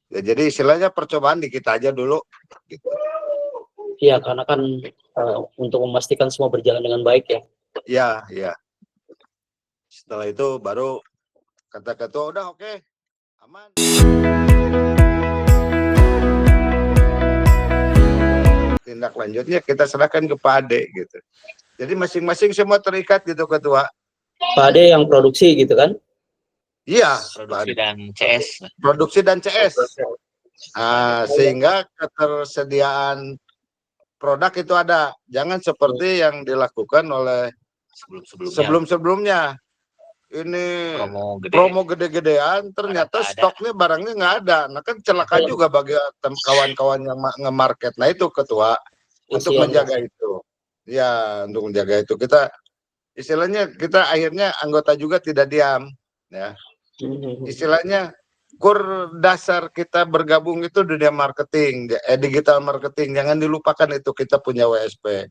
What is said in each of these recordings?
Ya, jadi istilahnya percobaan di kita aja dulu. Gitu. Iya, karena kan untuk memastikan semua berjalan dengan baik ya. Iya, iya. Setelah itu baru kata ketua udah oke, aman. Tindak lanjutnya kita serahkan ke Pak Ade gitu. Jadi masing-masing semua terikat gitu ketua. Pak Ade yang produksi gitu kan? Iya, produksi dan CS. Produksi dan CS. Sehingga ketersediaan produk itu ada. Jangan seperti yang dilakukan oleh sebelum-sebelumnya. Ini promo gede-gedean, ternyata stoknya barangnya nggak ada. Nah kan celaka juga bagi kawan-kawan yang nge-market. Nah itu ketua untuk menjaga itu. Ya, untuk menjaga itu kita istilahnya kita akhirnya anggota juga tidak diam. Ya, istilahnya kur dasar kita bergabung itu dunia marketing, digital marketing. Jangan dilupakan itu kita punya WSP.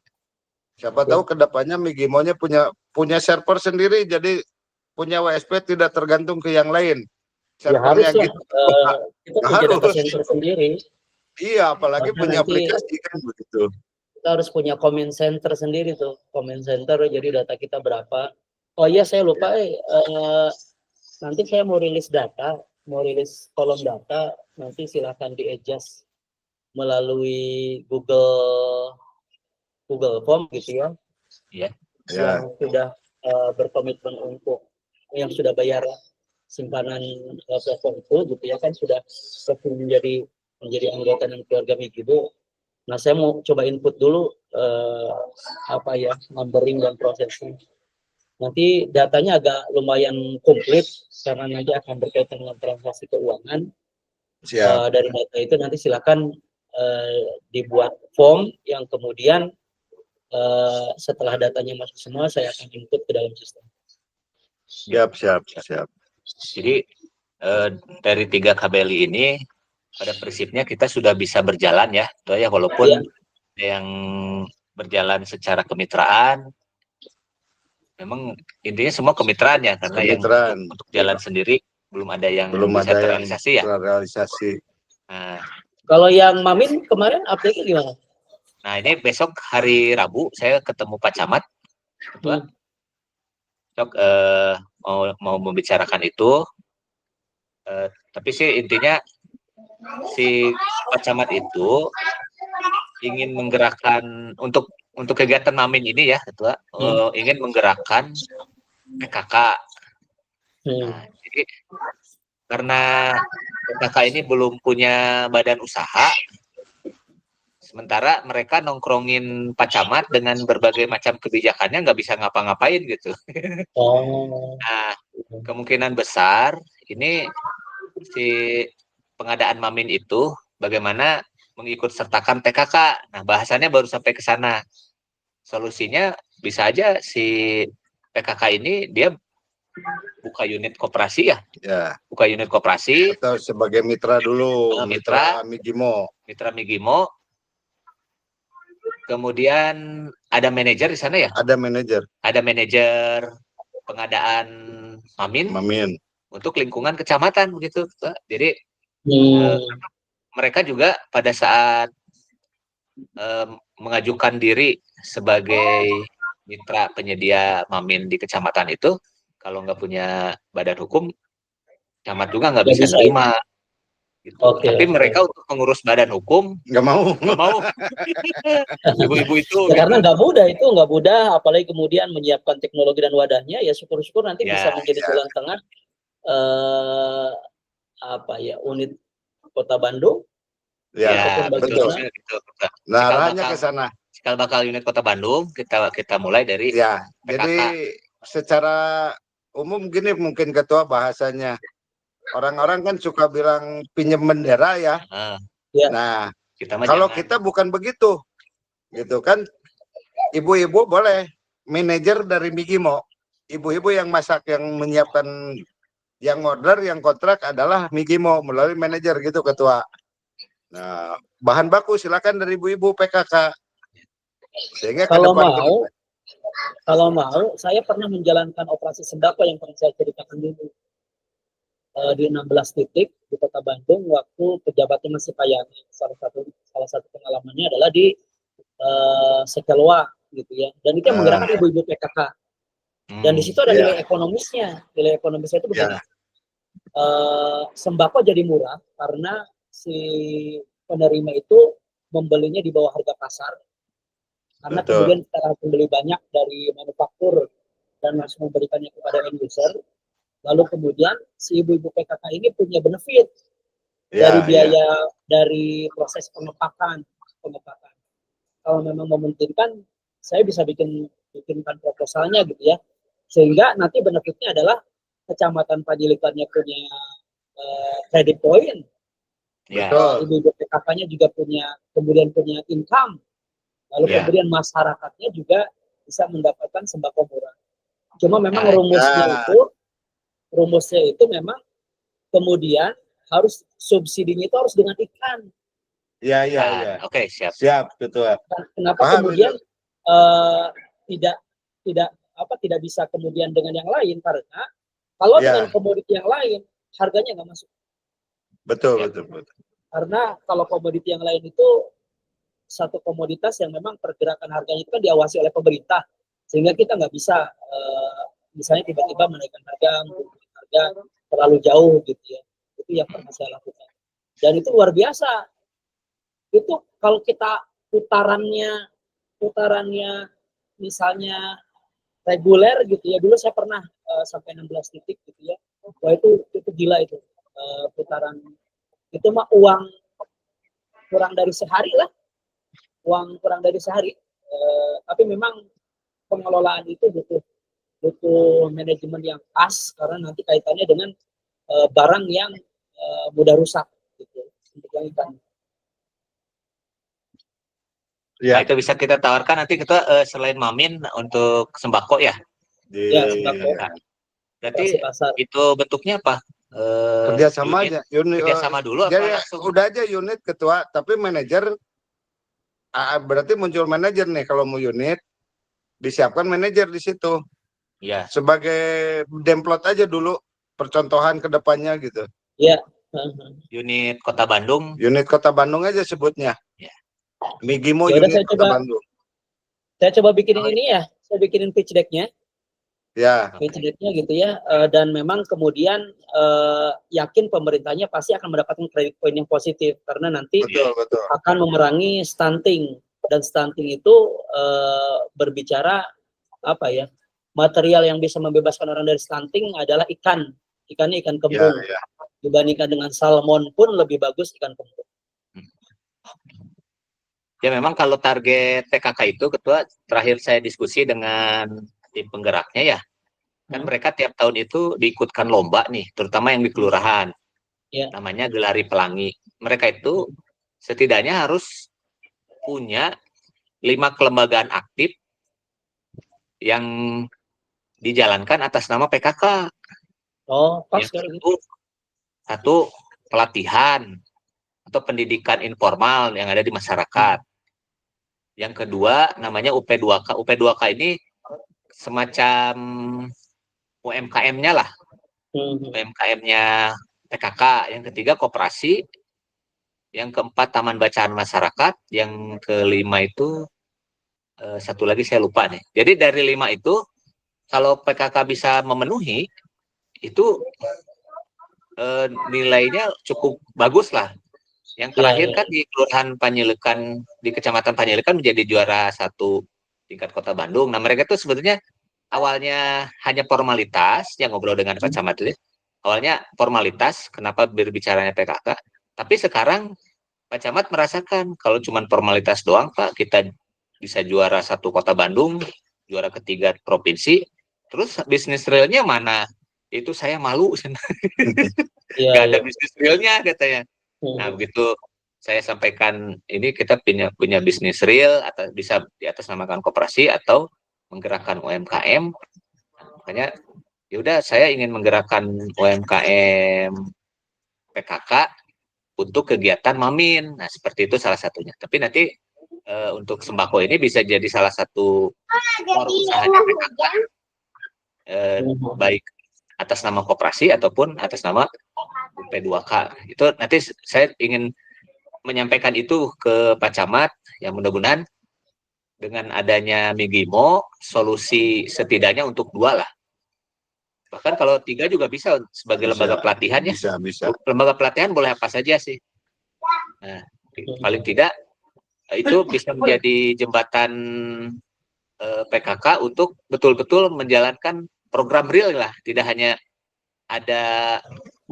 Siapa tahu kedepannya Migimonya punya server sendiri, jadi punya WSP tidak tergantung ke yang lain. Servernya ya, gitu. Kita punya data center sendiri. Iya, apalagi punya aplikasi kan begitu. Kita harus punya comment center sendiri tuh. Comment center jadi data kita berapa. Oh iya saya lupa nanti saya mau rilis data, mau rilis kolom data, nanti silahkan di-adjust melalui Google Form gitu ya. Iya. Yang sudah berkomitmen untuk yang sudah bayar simpanan platform itu gitu ya kan sudah menjadi anggota dan keluarga Migibo. Nah saya mau coba input dulu numbering dan prosesnya. Nanti datanya agak lumayan komplit karena nanti akan berkaitan dengan transaksi keuangan. Dari data itu nanti silakan dibuat form yang kemudian setelah datanya masuk semua saya akan input ke dalam sistem. Siap. Jadi dari 3 KBLI ini pada prinsipnya kita sudah bisa berjalan ya, walaupun yang berjalan secara kemitraan. Memang intinya semua kemitraan ya, karena yang untuk jalan sendiri belum ada yang bisa terrealisasi ya. Nah, kalau yang Mamin kemarin update-nya gimana? Nah ini besok hari Rabu saya ketemu Pak Camat, besok mau membicarakan itu. Tapi sih intinya si Pak Camat itu ingin menggerakkan untuk kegiatan Mamin ini ya ketua, ingin menggerakkan PKK. Nah, jadi karena PKK ini belum punya badan usaha, sementara mereka nongkrongin Pak Camat dengan berbagai macam kebijakannya nggak bisa ngapa-ngapain gitu. Nah, kemungkinan besar ini si pengadaan Mamin itu bagaimana mengikut sertakan PKK. Nah, bahasannya baru sampai ke sana. Solusinya bisa aja si PKK ini dia buka unit koperasi ya. Buka unit koperasi atau sebagai mitra dulu, mitra Migimo. Kemudian ada manajer di sana ya? Ada manajer pengadaan Mamin. Untuk lingkungan kecamatan begitu. Jadi mereka juga pada saat mengajukan diri sebagai mitra penyedia Mamin di kecamatan itu, kalau nggak punya badan hukum, camat juga nggak bisa nerima. Gitu. Tapi mereka untuk mengurus badan hukum nggak mau. Ibu-ibu itu ya, karena nggak mudah, apalagi kemudian menyiapkan teknologi dan wadahnya. Ya syukur-syukur nanti bisa menjadi jalan tengah unit Kota Bandung. Ya, betul. Nah, arahnya ke sana. Cikal bakal unit Kota Bandung kita mulai dari PKK. Jadi secara umum gini mungkin ketua bahasanya. Orang-orang kan suka bilang pinjam bendera ya. Nah, kalau kita bukan begitu. Gitu kan. Ibu-ibu boleh manajer dari Migimo. Ibu-ibu yang masak, yang menyiapkan, yang order, yang kontrak adalah Migimo melalui manajer gitu ketua. Nah, bahan baku silakan dari ibu-ibu PKK. Sehingga kalau mau saya pernah menjalankan operasi sembako yang pernah saya ceritakan dulu. di 16 titik di Kota Bandung waktu pejabatnya masih Pak Yani. Salah satu pengalamannya adalah di Sekelwa gitu ya. Dan itu yang menggerakkan ibu-ibu PKK. Dan di situ ada nilai ekonomisnya. Nilai ekonomisnya itu begini. Sembako jadi murah karena si penerima itu membelinya di bawah harga pasar. Karena kemudian kita harus membeli banyak dari manufaktur dan harus memberikannya kepada end user. Lalu kemudian si ibu-ibu PKK ini punya benefit dari biaya dari proses pengepakan. Kalau memang memungkinkan, saya bisa bikinkan proposalnya gitu ya, sehingga nanti benefitnya adalah kecamatan Panjilikannya punya credit point, ibu-ibu PKK-nya juga kemudian punya income, lalu kemudian masyarakatnya juga bisa mendapatkan sembako murah. Cuma memang rumusnya itu memang kemudian harus subsidinya itu harus dengan ikan. Iya. Oke, siap. Siap, betul. Kenapa paham, kemudian tidak bisa kemudian dengan yang lain, karena kalau dengan komoditi yang lain harganya nggak masuk. Betul. Karena kalau komoditi yang lain itu satu komoditas yang memang pergerakan harganya itu kan diawasi oleh pemerintah, sehingga kita nggak bisa misalnya tiba-tiba menaikkan harga terlalu jauh gitu ya. Itu yang pernah saya lakukan. Dan itu luar biasa. Itu kalau kita putarannya misalnya reguler gitu ya, dulu saya pernah sampai 16 titik gitu ya. Wah itu gila itu putaran itu mah uang kurang dari sehari lah, tapi memang pengelolaan itu butuh manajemen yang pas karena nanti kaitannya dengan barang yang mudah rusak gitu untuk yang ikan. Nah, itu bisa kita tawarkan nanti kita selain Mamin untuk sembako ya. Sembako. Nah, berarti itu bentuknya apa? Kerjasama aja. Kerjasama dulu apa langsung? Udah aja unit ketua, tapi manajer berarti muncul manajer nih kalau mau unit disiapkan manajer di situ. Iya. Sebagai demplot aja dulu percontohan ke depannya gitu. Iya. Unit Kota Bandung. Unit Kota Bandung aja sebutnya. Ya. Migimo unit Kota Bandung. Saya coba bikinin ini ya. Saya bikinin pitch deck-nya. Ya. Pitch deck-nya gitu ya. Dan memang kemudian yakin pemerintahnya pasti akan mendapatkan credit point yang positif karena nanti betul. akan memerangi stunting, dan stunting itu berbicara apa ya? Material yang bisa membebaskan orang dari stunting adalah ikan. Ikannya ikan kembung. Ya. Dibandingkan dengan salmon pun lebih bagus ikan kembung. Ya memang kalau target PKK itu Ketua, terakhir saya diskusi dengan tim penggeraknya ya. Kan mereka tiap tahun itu diikutkan lomba nih, terutama yang di kelurahan. Namanya Gelari Pelangi. Mereka itu setidaknya harus punya 5 kelembagaan aktif yang dijalankan atas nama PKK. Oh, pas itu satu pelatihan atau pendidikan informal yang ada di masyarakat. Yang kedua namanya UP2K. UP2K ini semacam UMKM-nya lah. UMKM-nya PKK. Yang ketiga koperasi. Yang keempat taman bacaan masyarakat. Yang kelima itu satu lagi saya lupa nih. Jadi dari 5 itu kalau PKK bisa memenuhi itu nilainya cukup bagus lah. Yang terakhir kan di Kelurahan Panjilikan, di Kecamatan Panjilikan menjadi juara 1 tingkat Kota Bandung. Nah mereka itu sebetulnya awalnya hanya formalitas, yang ngobrol dengan Pak Camat itu. Awalnya formalitas, kenapa berbicaranya PKK. Tapi sekarang Pak Camat merasakan kalau cuma formalitas doang Pak, kita bisa juara 1 Kota Bandung, juara ketiga provinsi. Terus bisnis realnya mana? Itu saya malu. Gak ada bisnis realnya katanya. Nah begitu saya sampaikan ini kita punya bisnis real atau bisa di atas namakan koperasi atau menggerakkan UMKM. Makanya yaudah saya ingin menggerakkan UMKM PKK untuk kegiatan Mamin. Nah seperti itu salah satunya. Tapi nanti untuk sembako ini bisa jadi salah satu usahanya PKK. Baik atas nama koperasi ataupun atas nama P2K. Itu nanti saya ingin menyampaikan itu ke Pak Camat, yang mudah-mudahan dengan adanya Migimo, solusi setidaknya untuk 2 lah. Bahkan kalau 3 juga bisa sebagai lembaga pelatihan ya. Bisa. Lembaga pelatihan boleh apa saja sih. Nah, paling tidak itu bisa menjadi jembatan PKK untuk betul-betul menjalankan program real lah, tidak hanya ada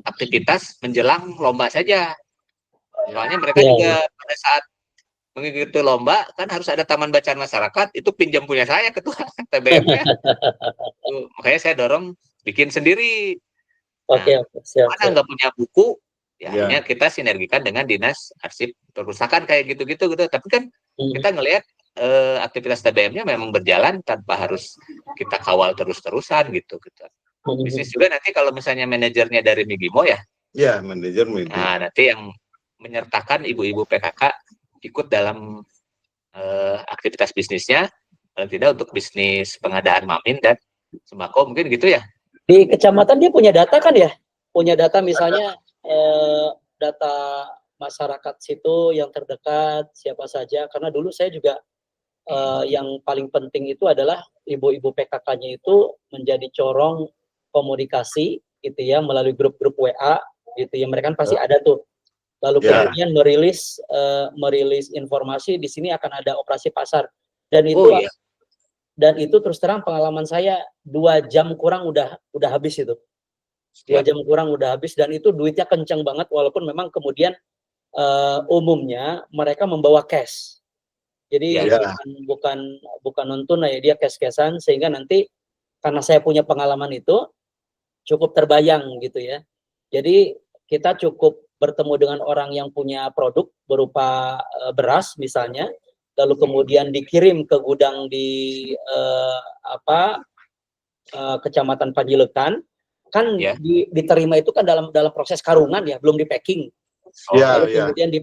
aktivitas menjelang lomba saja. Soalnya mereka juga pada saat mengikuti lomba kan harus ada taman bacaan masyarakat, itu pinjam punya saya ketua TBM-nya. Makanya saya dorong bikin sendiri. Siap. Mana nggak punya buku, ya akhirnya kita sinergikan dengan dinas arsip perpustakaan kayak gitu-gitu gitu. Tapi kan kita ngelihat aktivitas TBM-nya memang berjalan tanpa harus kita kawal terus-terusan gitu. Bisnis juga nanti kalau misalnya manajernya dari Migimo ya. Ya, manajer Migimo. Nah, nanti yang menyertakan ibu-ibu PKK ikut dalam aktivitas bisnisnya, paling tidak untuk bisnis pengadaan mamin dan sembako mungkin gitu ya. Di kecamatan dia punya data kan ya? Punya data misalnya data masyarakat situ yang terdekat siapa saja, karena dulu saya juga yang paling penting itu adalah ibu-ibu PKK-nya itu menjadi corong komunikasi gitu ya, melalui grup-grup WA gitu ya, mereka kan pasti ada tuh. Lalu kemudian merilis informasi di sini akan ada operasi pasar, dan itu dan itu terus terang pengalaman saya 2 jam kurang udah habis itu. 2 jam kurang udah habis, dan itu duitnya kencang banget, walaupun memang kemudian umumnya mereka membawa cash. Jadi bukan non tunai, dia cash-cashan, sehingga nanti karena saya punya pengalaman itu cukup terbayang gitu ya. Jadi kita cukup bertemu dengan orang yang punya produk berupa beras misalnya, lalu kemudian dikirim ke gudang di Kecamatan Panjilekan, kan diterima itu kan dalam proses karungan ya, belum di packing. Lalu kemudian di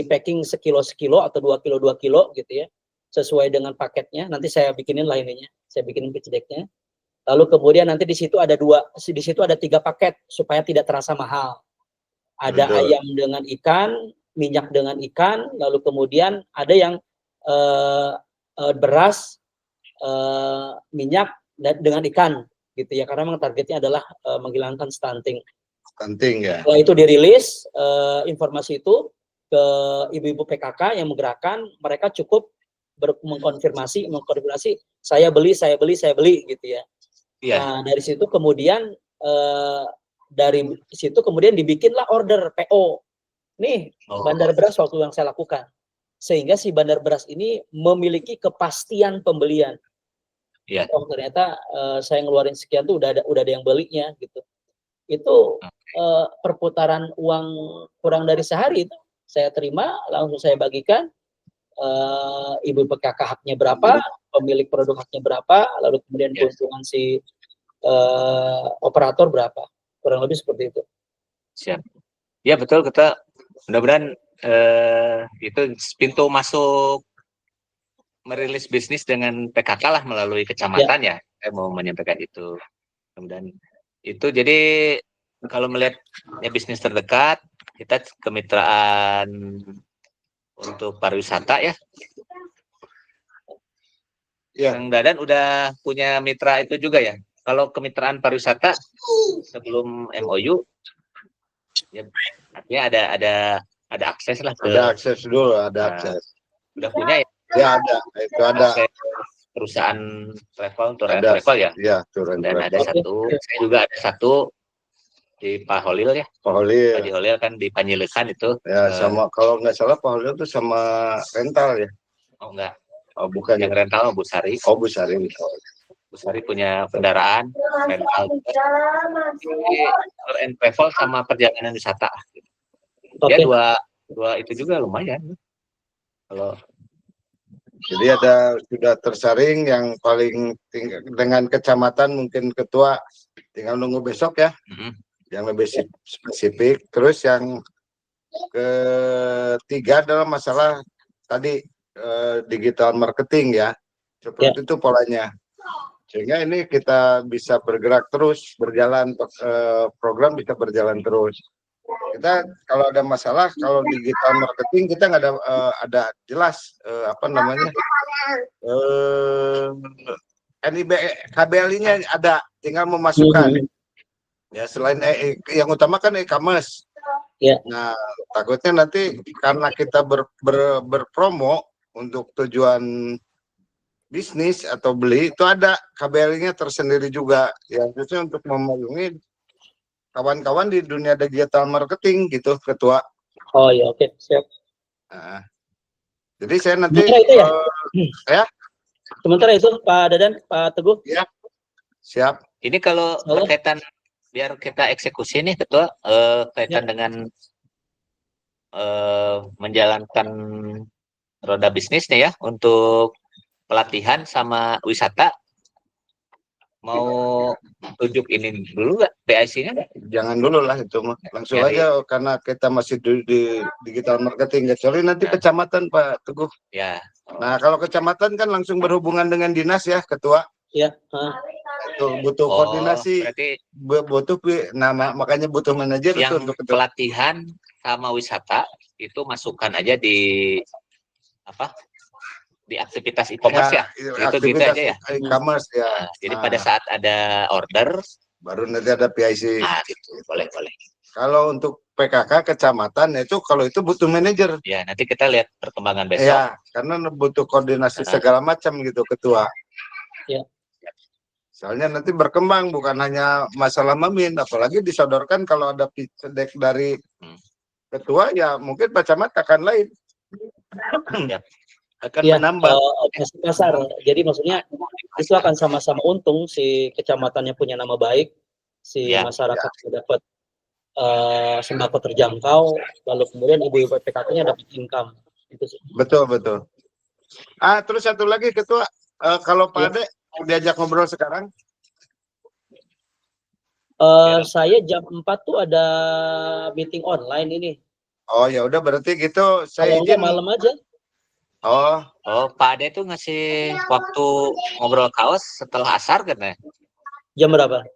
packing sekilo atau 2 kilo gitu ya, sesuai dengan paketnya. Nanti saya bikinin lah ininya, saya bikinin pitch deck-nya. Lalu kemudian nanti di situ ada 3 paket supaya tidak terasa mahal. Ada ayam dengan ikan, minyak dengan ikan, lalu kemudian ada yang beras, minyak dengan ikan gitu ya, karena memang targetnya adalah menghilangkan stunting ya. Setelah itu dirilis informasi itu ke ibu-ibu PKK yang menggerakkan, mereka cukup mengkonfirmasi saya beli gitu ya. Nah, dari situ kemudian dibikinlah order PO. Nih, bandar beras waktu yang saya lakukan. Sehingga si bandar beras ini memiliki kepastian pembelian. Oh, ternyata saya ngeluarin sekian tuh udah ada yang belinya gitu. Itu perputaran uang kurang dari sehari itu saya terima, langsung saya bagikan. Ibu PKK haknya berapa, pemilik produk haknya berapa, lalu kemudian keuntungan si operator berapa, kurang lebih seperti itu. Siap. Ya betul, kita mudah-mudahan itu pintu masuk merilis bisnis dengan PKK lah melalui kecamatan ya. Saya mau menyampaikan itu. Kemudian itu jadi kalau melihat bisnis terdekat, kita kemitraan untuk pariwisata ya. Yang Dadan udah punya mitra itu juga ya. Kalau kemitraan pariwisata sebelum MOU ya artinya ada akses lah. Ada akses dulu, akses. Udah punya ya? Ya ada, itu ada. Perusahaan travel, tour and travel ya? Iya, tour and travel. Dan ada satu, saya juga ada satu di Pak Holil ya. Pak Holil. Pak Holil kan di Panjilekan itu. Ya, sama kalau nggak salah Pak Holil itu sama rental ya? Oh enggak. Oh bukan. Yang rental Bu Sari. Oh Bu Sari. Bu Sari punya kendaraan rental. Jadi tour and travel sama perjalanan wisata. Ya dua itu juga lumayan. Kalau jadi sudah tersaring yang paling dengan kecamatan, mungkin ketua tinggal nunggu besok ya. Yang lebih spesifik. Terus yang ketiga adalah masalah tadi digital marketing ya. Seperti itu polanya. Sehingga ini kita bisa bergerak terus, berjalan, program bisa berjalan terus. Kita kalau ada masalah, kalau digital marketing kita nggak ada jelas apa namanya NIB KBLI-nya ada, tinggal memasukkan. Ya selain yang utama kan e-commerce. Ya. Nah takutnya nanti karena kita berpromo untuk tujuan bisnis atau beli, itu ada KBLI-nya tersendiri juga, yang khususnya untuk memelungi kawan-kawan di dunia digital marketing gitu, Ketua. Oh ya, oke, siap. Nah, jadi saya nanti itu ya? Ya. Sementara itu Pak Dadan, Pak Teguh. Ya, siap. Ini kalau berkaitan, biar kita eksekusi nih Ketua, kaitan dengan menjalankan roda bisnisnya ya, untuk pelatihan sama wisata, mau tunjuk ini dulu nggak PIC-nya? Jangan dulu lah itu mah, langsung aja karena kita masih di digital marketing. Kecuali nanti kecamatan Pak Teguh. Ya. Nah kalau kecamatan kan langsung berhubungan dengan dinas ya Ketua. Ya. Itu butuh koordinasi. Berarti butuh makanya butuh manajer yang untuk pelatihan sama wisata itu masukkan aja di apa? Di aktivitas e-commerce ya, itu gitu aja ya. E-commerce ya. Nah, jadi pada saat ada order baru nanti ada PIC. Nah, gitu. Boleh. Kalau untuk PKK kecamatan itu kalau itu butuh manajer. Ya, nanti kita lihat perkembangan besok. Ya, karena butuh koordinasi segala macam gitu Ketua. Ya. Soalnya nanti berkembang bukan hanya masalah Mamin, apalagi disodorkan kalau ada pitch deck dari Ketua ya mungkin Pak Camat akan lain. Ya. Akan menambah pasar. Jadi maksudnya itu akan sama-sama untung, si kecamatannya punya nama baik, si masyarakat dapat sembako terjangkau, lalu kemudian ibu-ibu PKK-nya dapat income. Itu sih. Betul. Terus satu lagi Ketua, kalau Pak Ade diajak ngobrol sekarang? Saya jam 4 tuh ada meeting online ini. Oh ya udah berarti gitu saya izin malam aja. Oh, Pak Ade tuh ngasih waktu ngobrol kaos setelah asar katanya. Jam berapa?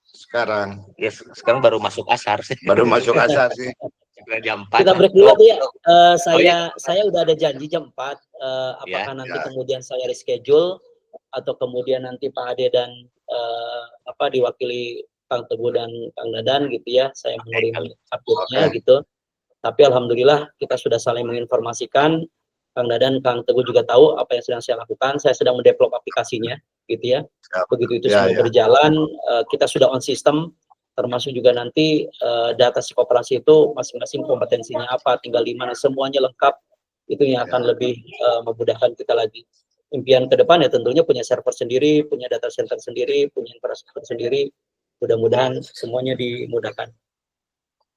Sekarang. Ya, sekarang baru masuk asar sih. Baru masuk asar sih. Jam 4. Kita break dulu ya. Saya udah ada janji jam 4. Apakah nanti kemudian saya reschedule atau kemudian nanti Pak Ade dan diwakili Kang Teguh dan Kang Dadan gitu ya. Saya mengirim update-nya gitu. Tapi alhamdulillah kita sudah saling menginformasikan. Kang Dadan, Kang Teguh juga tahu apa yang sedang saya lakukan. Saya sedang mendevelop aplikasinya, gitu ya. Begitu itu semua berjalan, kita sudah on system, termasuk juga nanti data si koperasi itu masing-masing kompetensinya apa, tinggal di mana, semuanya lengkap. Itu yang akan lebih memudahkan kita lagi. Impian ke depan ya tentunya punya server sendiri, punya data center sendiri, punya infrastruktur sendiri. Mudah-mudahan semuanya dimudahkan.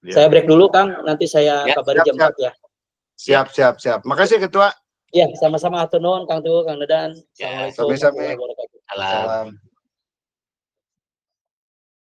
Saya break dulu, Kang. Nanti saya kabari jam 4 ya. Siap. Makasih Ketua. Ya, sama-sama atur nuhun Kang Teguh, Kang Dadan. Assalamualaikum warahmatullahi wabarakatuh. Salam.